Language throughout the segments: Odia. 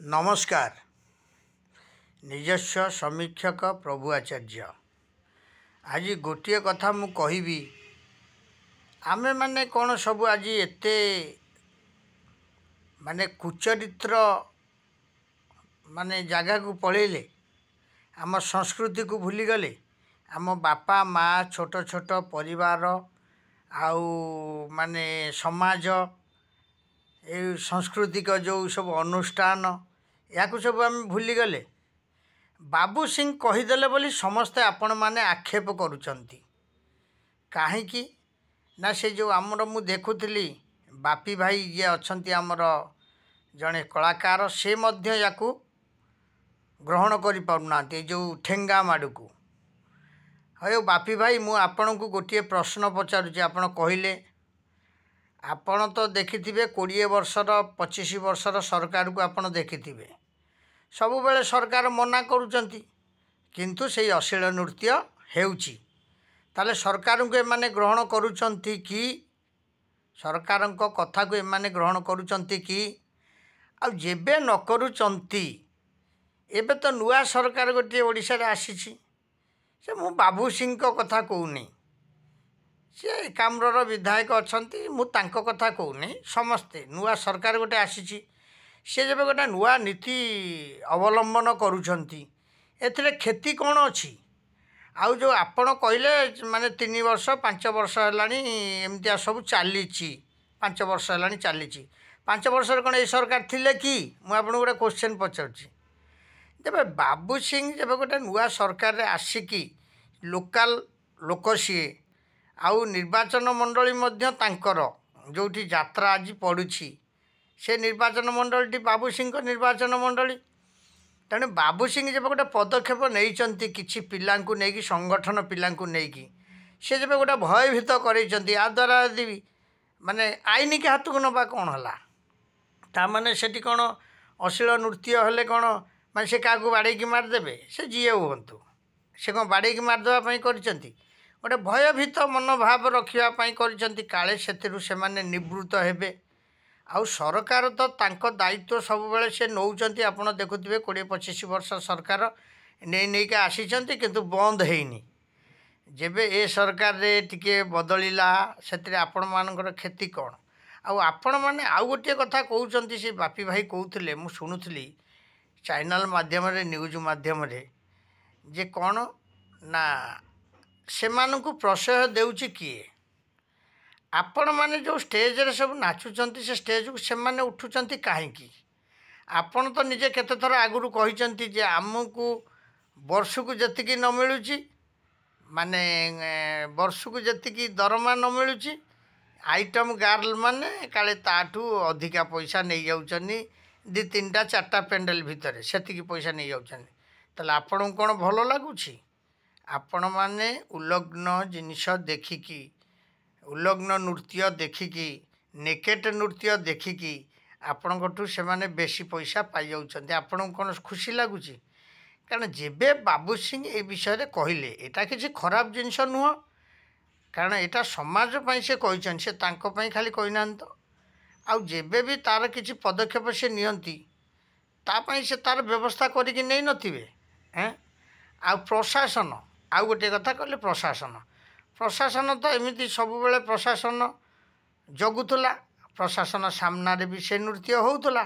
नमस्कार। निजस्व समीक्षक प्रभु आचार्य आज गोटे कथा मु कहिबी आमे माने कौन सब आज एते माने कुचरित्र माने जगह को पलैले आम संस्कृति को भूली गले आम बापा माँ छोट छोट परिवार आउ माने समाज ये सांस्कृतिक जो सब अनुष्ठान या सब आम भूली गले। बाबू सिंह कहीदेले बोली समस्ते आपण मैंने आक्षेप करुँच कहीं ना से जो आमर मु देखुली बापी भाई ये अच्छा आमर जड़े कलाकार से मध्य या ग्रहण कर पारना जो ठेंगा माड़ को हे बापी भाई मु आपण को गोटे प्रश्न पचारुची आपण कहले आपण तो देखिथिबे 20 वर्षर 25 वर्षर सरकार को आपण देखिथिबे सबु बेले सरकार मना करूचंती किंतु से अश्लील नृत्य हेउची ताले सरकार को एमाने ग्रहण करूचंती कि सरकार को कथा को एमाने ग्रहण करूचंती कि आ जेबे न करूचंती एबे तो नुआ सरकार गोटे ओडिशा रे आसीची से मु बाबू सिंह को कथा कहूनी सी एकाम्र विधायक अच्छा मुझे कथा कहूनी समस्ते नुआ सरकार गोटे आसी सी जब गोटे नुआ नीति अवलंबन करुँच एथिरे क्षति कौन अच्छी आउ जो आपण कहले माने 3 वर्ष 5 वर्ष है सब चली 5 वर्ष है चली 5 वर्ष कौन ये सरकार थिले कि मुझे गोटे क्वेश्चन पचारुची जब बाबू सिंह जब गोटे नुआ सरकार रे आसिकी लोकल लोक सी आउ निर्वाचन मंडली मध्य तांकर जोठी यात्रा आज पड़ुछि से निर्वाचन मंडली बाबू सिंह निर्वाचन मंडली तेणु बाबू सिंह जब गोटे पदक्षेप नहीं किसी पिला नहीं संगठन पिला नहीं सी जब गोटे भयभीत कर द्वारा यदि माने आईन के हाथ को नवा कौन है ताने से कौन अश्लील नृत्य हेले कौन माने से क्या बाड़े मारिदेवे से जी हूँ से कौन बाड़े मारिदेवाई कर गोटे भयभीत मनोभाव रखापी काले से निवृत्त हेबे आउ सरकार तो तांको दायित्व सब बेले से नौकरी आपड़ देखुए 20-25 वर्ष सरकार नहीं के आसी किंतु बंद होनी जेबे ए सरकार रे टिके बदलिला से आपण मानकर क्षति कौन आपण मैंने आउ गोटे कथा कहते से बापी भाई कहते मुझे शुणुली चैनल माध्यम न्यूज माध्यम जे कौन ना से मानू प्रशय देउची किए आपण माने जो स्टेज रे सब नाचुचंती से स्टेज को से माने उठुचंती कहीं आपण तो निजे केते थर आगुरु कहिचंती जे आमको वर्ष को जतिकी न मिलुची माने वर्ष को जतिकी दरमा न मिलुची आइटम गार्ल माने काले ताठू अधिका पैसा नहीं जाउचनी 2-3टा 4टा पेंडल भितर सेतिकी पैसा नहीं जाउचनी तले आपण कोन भलो लागुची आपण माने उलग्न जिनिष देखिकी उलग्न नृत्य देखिकी नेकेट नृत्य देखिकी आपणठू से माने बेसी पैसा पाई जाउछन्ते आपण कौन खुशी लगुच कारण जेबे बाबू सिंह ए विषय रे कहले एटा किसी खराब जिनिष नुह कारण एटा समाज पई से कहिछन से तांको पई खाली कहिनान तो आउ जेबे भी तार किसी पदक्षेप से नियंती ता पई से तार व्यवस्था करिकि नै नथिबे हैं आ प्रशासन आउ गोटे कथा कहले प्रशासन तो एमती सब बेले प्रशासन जगुला प्रशासन सामना भी से नृत्य होउतला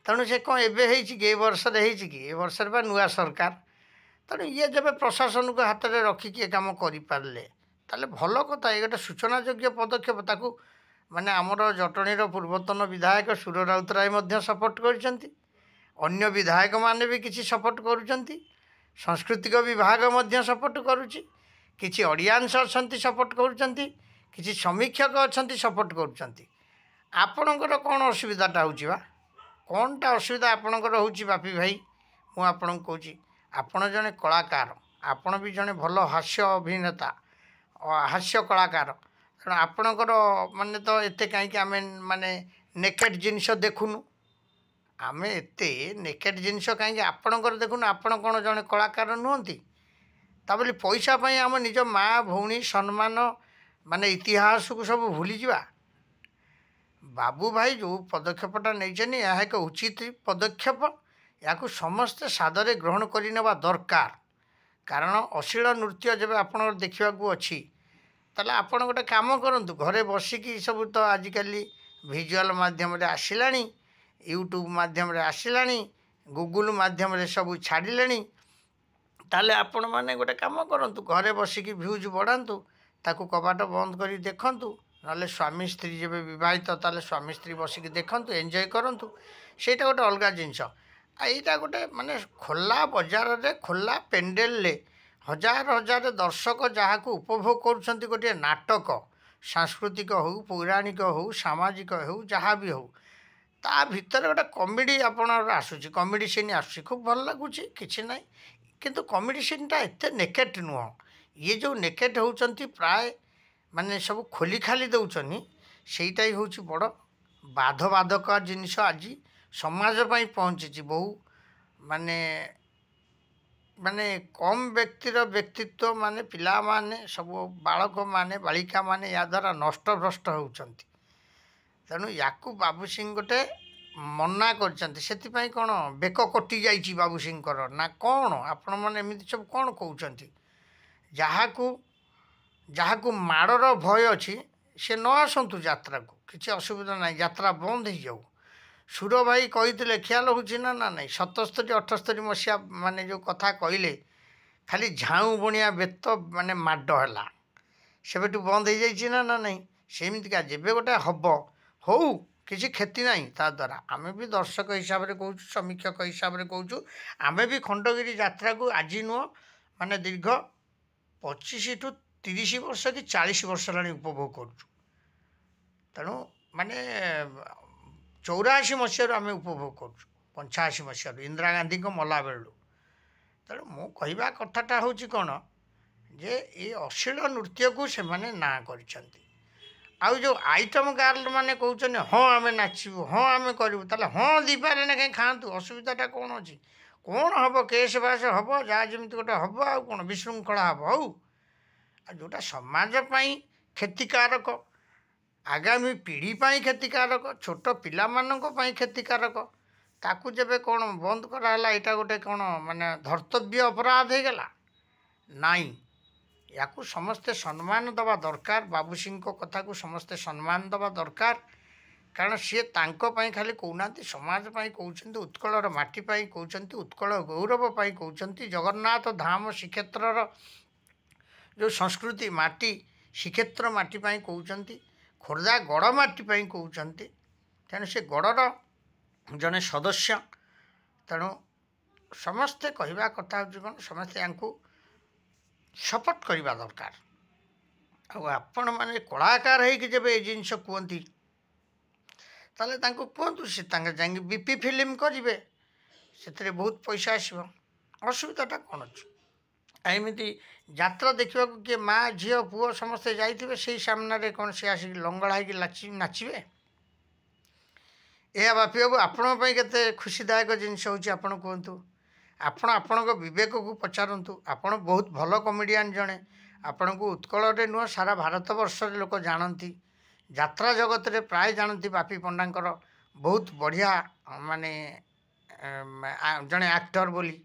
तेणु से कौन एवं कि वर्ष कि वर्ष बा नुआ सरकार तेणु ये जब प्रशासन को हाथ में रखिकी काम करें ताले भल कथा ये गोटे सूचना योग्य पदक्षेप ताकू माने आमर जटणीर पूर्वतन विधायक सुर राउतराय सपोर्ट कर विधायक माने भी किसी सपोर्ट करुँच सांस्कृतिक विभाग सपोर्ट करुँची किसी ऑडियंस अच्छा सपोर्ट करुँच किसी समीक्षक अच्छा सपोर्ट करुँच आपणकर कौन असुविधाटा होगा कौनटा असुविधा आपणकर होची बापी भाई मु आपन कहूँ आपण जड़े कलाकार आपण भी जड़े भल हास्य अभिनेता हास्य कलाकार तेणु आपणकर माने तो एते कहीं आम माने नेकेट जिनिष देखुनु आमे एते नेकेट जिनिष कहीं आपणकर देखुनु आपण कौन जड़े कलाकार नुहति ताबली पैसा पाई आम निज माँ भौणी सम्मान माने इतिहास को सब भूली जा बाबू भाई जो पदक्षेपटा नहीं यह एक उचित पदक्षेप या समस्ते सादरे ग्रहण करने दरकार कारण अश्लील नृत्य जब आप देखा अच्छी ताले आपण गोटे काम करूँ घरे बसिकी सब तो आजिकल भिजुआल मध्यम आसला यूट्यूब मध्यम आसला गूगल मध्यम सब छाड़े ताले आपण मैंने गोटे कम करूँ घरे बसिकी भ्यूज बढ़ातु ताकू कबाट बंद कर देखूँ ना स्वामी स्त्री जब बहित ताले स्वामी स्त्री बसिकी देखूँ एंजॉय करूँ ସେଇଟା ଗୋଟେ ଅଲଗା ଜିନିଷ। ଏଇଟା ଗୋଟେ ମାନେ ଖୋଲା ବଜାରରେ ଖୋଲା ପେଣ୍ଡେଲରେ ହଜାର ହଜାର ଦର୍ଶକ ଯାହାକୁ ଉପଭୋଗ କରୁଛନ୍ତି ଗୋଟିଏ ନାଟକ ସାଂସ୍କୃତିକ ହେଉ ପୌରାଣିକ ହେଉ ସାମାଜିକ ହେଉ ଯାହା ବି ହେଉ ତା ଭିତରେ ଗୋଟେ କମେଡ଼ି ଆପଣଙ୍କର ଆସୁଛି କମେଡ଼ି ସିନ୍ ଆସୁଛି ଖୁବ୍ ଭଲ ଲାଗୁଛି କିଛି ନାହିଁ କିନ୍ତୁ କମେଡ଼ି ସିନ୍ଟା ଏତେ ନେକେଟ୍ ନୁହଁ ଇଏ ଯେଉଁ ନେକେଟ୍ ହେଉଛନ୍ତି ପ୍ରାୟ ମାନେ ସବୁ ଖୋଲି ଖାଲି ଦେଉଛନ୍ତି ସେଇଟା ହିଁ ହେଉଛି ବଡ଼ ବାଧକ ଜିନିଷ ଆଜି ସମାଜ ପାଇଁ ପହଞ୍ଚିଛି ବହୁ ମାନେ ମାନେ କମ୍ ବ୍ୟକ୍ତିର ବ୍ୟକ୍ତିତ୍ୱ ମାନେ ପିଲାମାନେ ସବୁ ବାଳକମାନେ ବାଳିକାମାନେ ଏହା ଦ୍ୱାରା ନଷ୍ଟଭ୍ରଷ୍ଟ ହେଉଛନ୍ତି ତେଣୁ ୟାକୁ ବାବୁ ସିଂ ଗୋଟେ ମନା କରିଛନ୍ତି ସେଥିପାଇଁ କ'ଣ ବେକ କଟି ଯାଇଛି ବାବୁ ସିଂଙ୍କର ନା କ'ଣ ଆପଣମାନେ ଏମିତି ସବୁ କ'ଣ କହୁଛନ୍ତି ଯାହାକୁ ମାଡ଼ର ଭୟ ଅଛି ସେ ନ ଆସନ୍ତୁ ଯାତ୍ରାକୁ କିଛି ଅସୁବିଧା ନାହିଁ ଯାତ୍ରା ବନ୍ଦ ହେଇଯାଉ ସୁର ଭାଇ କହିଥିଲେ ଖିଆଲ ହେଉଛି ନା ନାହିଁ 77 78 ମସିହା ମାନେ ଯେଉଁ କଥା କହିଲେ ଖାଲି ଝାଉଁ ବୁଣିଆ ବେତ ମାନେ ମାଡ଼ ହେଲା ସେବେଠୁ ବନ୍ଦ ହେଇଯାଇଛି ନା ନାହିଁ ସେମିତିକା ଯେବେ ଗୋଟେ ହେବ ହଉ କିଛି କ୍ଷତି ନାହିଁ ତା ଦ୍ୱାରା ଆମେ ବି ଦର୍ଶକ ହିସାବରେ କହୁଛୁ ସମୀକ୍ଷକ ହିସାବରେ କହୁଛୁ ଆମେ ବି ଖଣ୍ଡଗିରି ଯାତ୍ରାକୁ ଆଜି ନୁହଁ ମାନେ ଦୀର୍ଘ 25 ଠୁ 30 ବର୍ଷ କି 40 ବର୍ଷ ହେଲାଣି ଉପଭୋଗ କରୁଛୁ ତେଣୁ ମାନେ 84 ମସିହାରୁ ଆମେ ଉପଭୋଗ କରୁଛୁ 85 ମସିହାରୁ ଇନ୍ଦିରା ଗାନ୍ଧୀଙ୍କ ମଲା ବେଳୁ ତେଣୁ ମୁଁ କହିବା କଥାଟା ହେଉଛି କ'ଣ ଯେ ଏ ଅଶ୍ଳୀଳ ନୃତ୍ୟକୁ ସେମାନେ ନାଁ କରିଛନ୍ତି ଆଉ ଯେଉଁ ଆଇଟମ୍ ଗାର୍ଲ ମାନେ କହୁଛନ୍ତି ହଁ ଆମେ ନାଚିବୁ ହଁ ଆମେ କରିବୁ ତାହେଲେ ହଁ ଦିବାରେ ନା କାହିଁ ଖାଆନ୍ତୁ ଅସୁବିଧାଟା କ'ଣ ଅଛି କ'ଣ ହେବ କେସ୍ ବାସ୍ ହେବ ଯାହା ଯେମିତି ଗୋଟେ ହେବ ଆଉ କ'ଣ ବିଶୃଙ୍ଖଳା ହେବ ହଉ ଆଉ ଯେଉଁଟା ସମାଜ ପାଇଁ କ୍ଷତିକାରକ ଆଗାମୀ ପିଢ଼ି ପାଇଁ କ୍ଷତିକାରକ ଛୋଟ ପିଲାମାନଙ୍କ ପାଇଁ କ୍ଷତିକାରକ ତାକୁ ଯେବେ କ'ଣ ବନ୍ଦ କରାହେଲା ଏଇଟା ଗୋଟେ କ'ଣ ମାନେ ଧର୍ତ୍ତବ୍ୟ ଅପରାଧ ହେଇଗଲା ନାଇଁ ୟାକୁ ସମସ୍ତେ ସମ୍ମାନ ଦେବା ଦରକାର ବାବୁ ସିଂଙ୍କ କଥାକୁ ସମସ୍ତେ ସମ୍ମାନ ଦେବା ଦରକାର କାରଣ ସିଏ ତାଙ୍କ ପାଇଁ ଖାଲି କହୁନାହାନ୍ତି ସମାଜ ପାଇଁ କହୁଛନ୍ତି ଉତ୍କଳର ମାଟି ପାଇଁ କହୁଛନ୍ତି ଉତ୍କଳ ଗୌରବ ପାଇଁ କହୁଛନ୍ତି ଜଗନ୍ନାଥ ଧାମ ଶ୍ରୀକ୍ଷେତ୍ରର ଯେଉଁ ସଂସ୍କୃତି ମାଟି ଶ୍ରୀକ୍ଷେତ୍ର ମାଟି ପାଇଁ କହୁଛନ୍ତି ଖୋର୍ଦ୍ଧା ଗଡ଼ ମାଟି ପାଇଁ କହୁଛନ୍ତି ତେଣୁ ସେ ଗଡ଼ର ଜଣେ ସଦସ୍ୟ ତେଣୁ ସମସ୍ତେ କହିବା କଥା ହେଉଛି କ'ଣ ସମସ୍ତେ ୟାଙ୍କୁ ସପୋର୍ଟ କରିବା ଦରକାର ଆଉ ଆପଣମାନେ କଳାକାର ହେଇକି ଯେବେ ଏ ଜିନିଷ କୁହନ୍ତି ତାହେଲେ ତାଙ୍କୁ କୁହନ୍ତୁ ସେ ତାଙ୍କେ ଯାଇକି ବିପି ଫିଲ୍ମ କରିବେ ସେଥିରେ ବହୁତ ପଇସା ଆସିବ ଅସୁବିଧାଟା କ'ଣ ଅଛି ଏମିତି ଯାତ୍ରା ଦେଖିବାକୁ କିଏ ମା ଝିଅ ପୁଅ ସମସ୍ତେ ଯାଇଥିବେ ସେଇ ସାମ୍ନାରେ କ'ଣ ସେ ଆସିକି ଲଙ୍ଗଳା ହେଇକି ନାଚିବେ ଏହା ବାପି ବାବୁ ଆପଣଙ୍କ ପାଇଁ କେତେ ଖୁସିଦାୟକ ଜିନିଷ ହେଉଛି ଆପଣ କୁହନ୍ତୁ ଆପଣ ଆପଣଙ୍କ ବିବେକକୁ ପଚାରନ୍ତୁ ଆପଣ ବହୁତ ଭଲ କମେଡ଼ିଆନ୍ ଜଣେ ଆପଣଙ୍କୁ ଉତ୍କଳରେ ନୁହଁ ସାରା ଭାରତ ବର୍ଷରେ ଲୋକ ଜାଣନ୍ତି ଯାତ୍ରା ଜଗତରେ ପ୍ରାୟ ଜାଣନ୍ତି ବାପି ପଣ୍ଡାଙ୍କର ବହୁତ ବଢ଼ିଆ ମାନେ ଜଣେ ଆକ୍ଟର ବୋଲି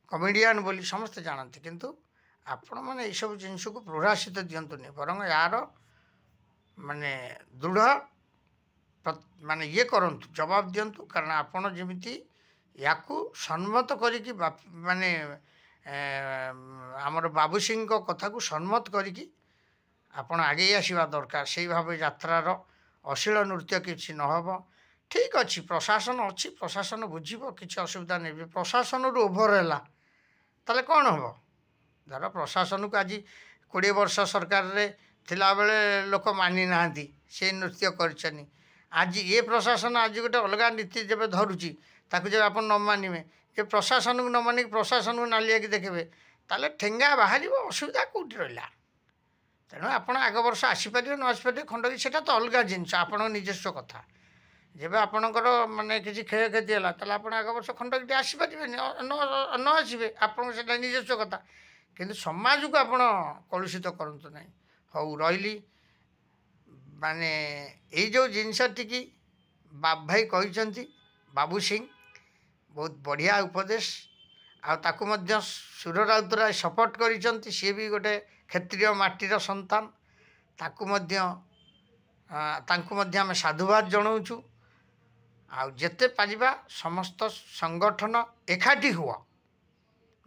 କମେଡ଼ିଆନ୍ ବୋଲି ସମସ୍ତେ ଜାଣନ୍ତି କିନ୍ତୁ ଆପଣମାନେ ଏଇସବୁ ଜିନିଷକୁ ପ୍ରହାସିତ ଦିଅନ୍ତୁନି ବରଂ ୟାର ମାନେ ଦୃଢ଼ ମାନେ ଇଏ କରନ୍ତୁ ଜବାବ ଦିଅନ୍ତୁ କାରଣ ଆପଣ ଯେମିତି ୟାକୁ ସମ୍ମତ କରିକି ମାନେ ଆମର ବାବୁ ସିଂଙ୍କ କଥାକୁ ସମ୍ମତ କରିକି ଆପଣ ଆଗେଇ ଆସିବା ଦରକାର ସେଇ ଭାବେ ଯାତ୍ରାର ଅଶ୍ଳୀଳ ନୃତ୍ୟ କିଛି ନହେବ ଠିକ୍ ଅଛି ପ୍ରଶାସନ ଅଛି ପ୍ରଶାସନ ବୁଝିବ କିଛି ଅସୁବିଧା ନେବେ ପ୍ରଶାସନରୁ ଓଭର ହେଲା ତାହେଲେ କ'ଣ ହେବ ଧର ପ୍ରଶାସନକୁ ଆଜି 20 ବର୍ଷ ସରକାରରେ ଥିଲାବେଳେ ଲୋକ ମାନି ନାହାନ୍ତି ସେ ନୃତ୍ୟ କରିଛନ୍ତି ଆଜି ଏ ପ୍ରଶାସନ ଆଜି ଗୋଟେ ଅଲଗା ନୀତି ଯେବେ ଧରୁଛି ତାକୁ ଯେବେ ଆପଣ ନ ମାନିବେ ଯେ ପ୍ରଶାସନକୁ ନ ମାନିକି ପ୍ରଶାସନକୁ ନାଲିଆକି ଦେଖିବେ ତାହେଲେ ଠେଙ୍ଗା ବାହାରିବ ଅସୁବିଧା କେଉଁଠି ରହିଲା ତେଣୁ ଆପଣ ଆଗ ବର୍ଷ ଆସିପାରିବେ ନ ଆସିପାରିବେ ଖଣ୍ଡଗିରି ସେଇଟା ତ ଅଲଗା ଜିନିଷ ଆପଣଙ୍କ ନିଜସ୍ୱ କଥା ଯେବେ ଆପଣଙ୍କର ମାନେ କିଛି କ୍ଷୟକ୍ଷତି ହେଲା ତାହେଲେ ଆପଣ ଆଗ ବର୍ଷ ଖଣ୍ଡଗିରି ଆସିପାରିବେନି ନ ଆସିବେ ଆପଣଙ୍କ ସେଇଟା ନିଜସ୍ୱ କଥା କିନ୍ତୁ ସମାଜକୁ ଆପଣ କଳୁଷିତ କରନ୍ତୁ ନାହିଁ ହଉ ରହିଲି ମାନେ ଏଇ ଯେଉଁ ଜିନିଷଟିକି ବାବୁ ଭାଇ କହିଛନ୍ତି, ବାବୁ ସିଂ ବହୁତ ବଢ଼ିଆ ଉପଦେଶ। ଆଉ ତାକୁ ମଧ୍ୟ ସୁର ରାଉତରାୟ ସପୋର୍ଟ କରିଛନ୍ତି, ସିଏ ବି ଗୋଟେ କ୍ଷତ୍ରିୟ ମାଟିର ସନ୍ତାନ। ତାଙ୍କୁ ମଧ୍ୟ ଆମେ ସାଧୁବାଦ ଜଣାଉଛୁ। ଆଉ ଯେତେ ପାରିବା ସମସ୍ତ ସଂଗଠନ ଏକାଠି ହୁଅ,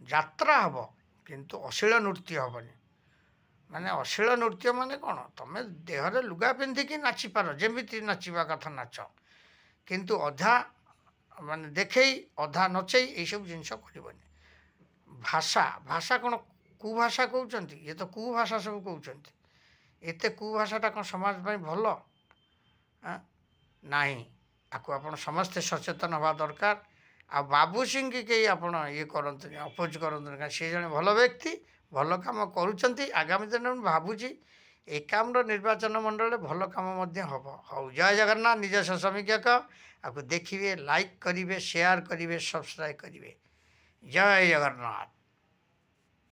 ଯାତ୍ରା ହେବ କିନ୍ତୁ ଅଶ୍ଳୀଳ ନୃତ୍ୟ ହେବନି। ମାନେ ଅଶ୍ଳୀଳ ନୃତ୍ୟ ମାନେ କ'ଣ, ତୁମେ ଦେହରେ ଲୁଗା ପିନ୍ଧିକି ନାଚିପାର, ଯେମିତି ନାଚିବା କଥା ନାଚ, କିନ୍ତୁ ଅଧା ମାନେ ଦେଖେଇ ଅଧା ନଚେଇ ଏଇସବୁ ଜିନିଷ କରିବନି। ଭାଷା କ'ଣ କୁଭାଷା କହୁଛନ୍ତି, ଇଏ ତ କୁଭାଷା ସବୁ କହୁଛନ୍ତି। ଏତେ କୁଭାଷାଟା କ'ଣ ସମାଜ ପାଇଁ ଭଲ? ନାହିଁ, ଆକୁ ଆପଣ ସମସ୍ତେ ସଚେତନ ହେବା ଦରକାର। ଆଉ ବାବୁ ସିଂକି କେହି ଆପଣ ଇଏ କରନ୍ତୁନି, ଅପୋଜ କରନ୍ତୁନି, କାରଣ ସେ ଜଣେ ଭଲ ବ୍ୟକ୍ତି, ଭଲ କାମ କରୁଛନ୍ତି। ଆଗାମୀ ଦିନରେ ମୁଁ ଭାବୁଛି ଏକାମ୍ର ନିର୍ବାଚନ ମଣ୍ଡଳୀରେ ଭଲ କାମ ମଧ୍ୟ ହେବ। ହଉ, ଜୟ ଜଗନ୍ନାଥ। ନିଜସ୍ୱ ସମୀକ୍ଷକ ଆକୁ ଦେଖିବେ, ଲାଇକ୍ କରିବେ, ସେୟାର କରିବେ, ସବସ୍କ୍ରାଇବ୍ କରିବେ। ଜୟ ଜଗନ୍ନାଥ।